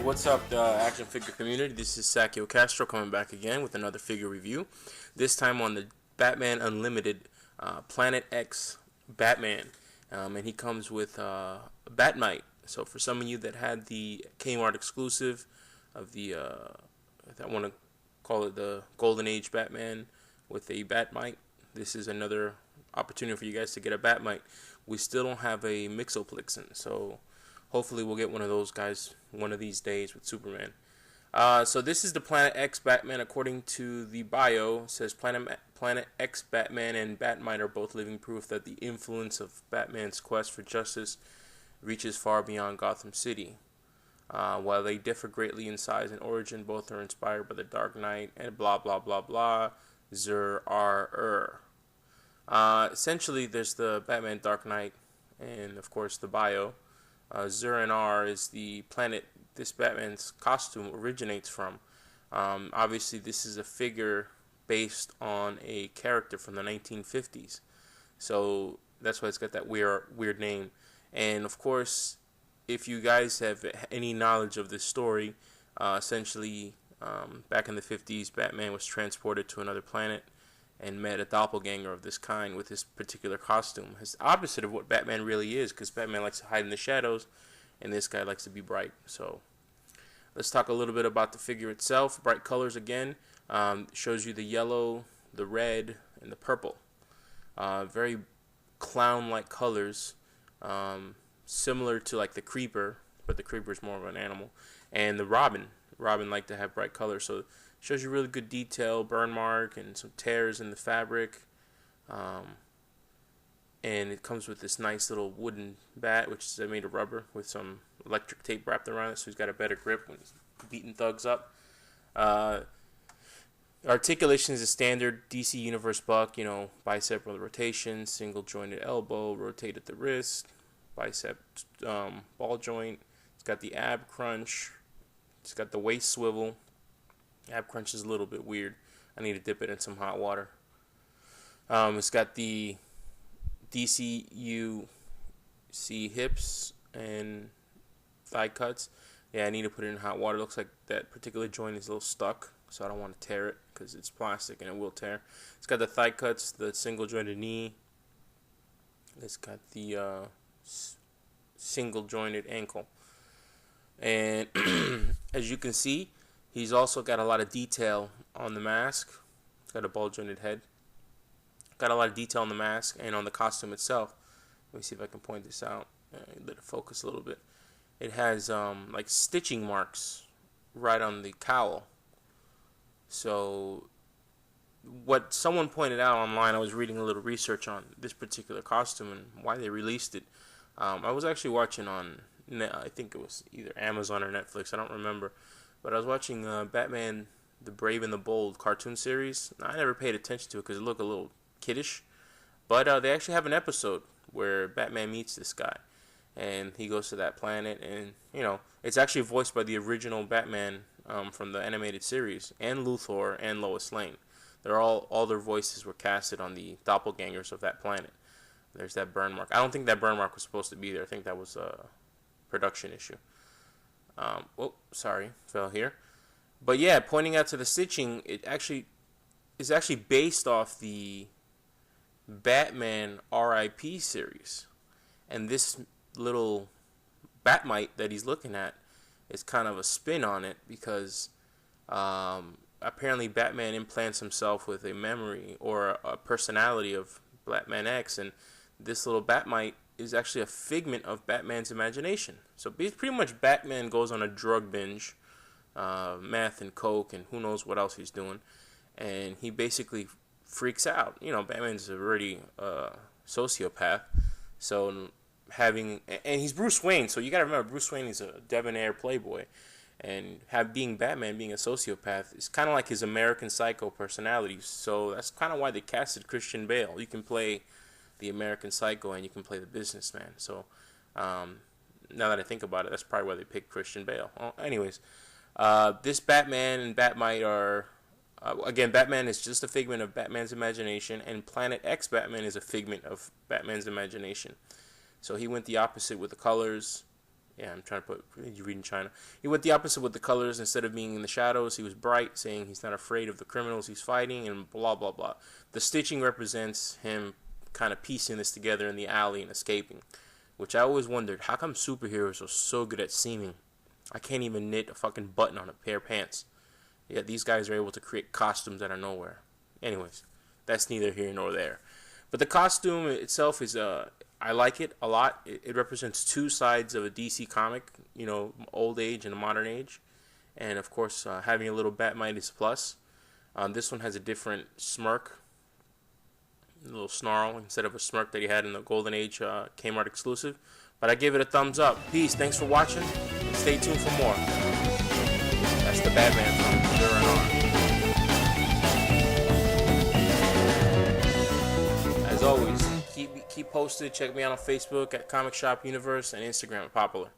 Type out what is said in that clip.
what's up, the action figure community? This is Sakio Castro coming back again with another figure review. This time on the Batman Unlimited Planet X Batman, and he comes with Bat-Mite. So for some of you that had the Kmart exclusive of the, I want to call it the Golden Age Batman with a Bat-Mite, this is another opportunity for you guys to get a Bat-Mite. We still don't have a Mixoplixin, so hopefully we'll get one of those guys one of these days with Superman. So this is the Planet X Batman. According to the bio, it says Planet X Batman and Bat-Mite are both living proof that the influence of Batman's quest for justice reaches far beyond Gotham City. While they differ greatly in size and origin, both are inspired by the Dark Knight and blah blah blah blah. Essentially, there's the Batman Dark Knight and of course the bio. Zur-En-Arrh is the planet this Batman's costume originates from. Obviously, this is a figure based on a character from the 1950s, so that's why it's got that weird name. And of course, if you guys have any knowledge of this story, essentially, back in the 50s, Batman was transported to another planet and met a doppelganger of this kind with this particular costume. It's the opposite of what Batman really is, because Batman likes to hide in the shadows, and this guy likes to be bright. So let's talk a little bit about the figure itself. Bright colors again. Shows you the yellow, the red, and the purple. Very clown-like colors, similar to like the Creeper, but the Creeper is more of an animal, and the Robin. Robin like to have bright colors, so shows you really good detail, burn mark, and some tears in the fabric. And it comes with this nice little wooden bat, which is made of rubber, with some electric tape wrapped around it, so he's got a better grip when he's beating thugs up. Articulation is a standard DC Universe buck, bicep rotation, single jointed elbow, rotate at the wrist, bicep ball joint. It's got the ab crunch. It's got the waist swivel. Ab crunch is a little bit weird. I need to dip it in some hot water. It's got the DCUC hips and thigh cuts. Yeah, I need to put it in hot water. Looks like that particular joint is a little stuck, so I don't want to tear it because it's plastic and it will tear. It's got the thigh cuts, the single jointed knee. It's got the single jointed ankle. And as you can see, he's also got a lot of detail on the mask. It's got a ball jointed head. Got a lot of detail on the mask and on the costume itself. Let me see if I can point this out. Let it focus a little bit. It has like stitching marks right on the cowl. So what someone pointed out online, I was reading a little research on this particular costume and why they released it. I was actually watching on, I think it was either Amazon or Netflix, I don't remember. But I was watching Batman the Brave and the Bold cartoon series. I never paid attention to it because it looked a little kiddish. But they actually have an episode where Batman meets this guy. And he goes to that planet. And, it's actually voiced by the original Batman from the animated series. And Luthor and Lois Lane. All their voices were casted on the doppelgangers of that planet. There's that burn mark. I don't think that burn mark was supposed to be there. I think that was a production issue. Sorry, fell here. But yeah, pointing out to the stitching, it actually is based off the Batman R.I.P. series. And this little Bat-Mite that he's looking at is kind of a spin on it because apparently Batman implants himself with a memory or a personality of Batman X, and this little Bat-Mite is actually a figment of Batman's imagination. So pretty much Batman goes on a drug binge, meth and coke and who knows what else he's doing, and he basically freaks out. Batman's already a sociopath, so and he's Bruce Wayne, so you gotta remember Bruce Wayne is a debonair playboy, and being Batman, being a sociopath, is kind of like his American Psycho personality. So that's kind of why they casted Christian Bale. You can play the American Psycho and you can play the businessman. So now that I think about it, that's probably why they picked Christian Bale. Well, anyways, this Batman and Bat-Mite are again, Batman is just a figment of Batman's imagination, and Planet X Batman is a figment of Batman's imagination. So he went the opposite with the colors. Yeah, I'm trying to put you read in China. He went the opposite with the colors. Instead of being in the shadows, he was bright, saying he's not afraid of the criminals he's fighting, and blah blah blah. The stitching represents him kind of piecing this together in the alley and escaping, which I always wondered, how come superheroes are so good at seaming? I can't even knit a fucking button on a pair of pants. Yet these guys are able to create costumes out of nowhere. Anyways, that's neither here nor there. But the costume itself is I like it a lot. It represents two sides of a DC comic, old age and a modern age. And of course, having a little Bat-Mite is a plus. This one has a different smirk, a little snarl instead of a smirk that he had in the Golden Age Kmart exclusive. But I give it a thumbs up. Peace. Thanks for watching. And stay tuned for more. That's the Batman from Zero and On. As always, keep posted. Check me out on Facebook at Comic Shop Universe and Instagram at Popular.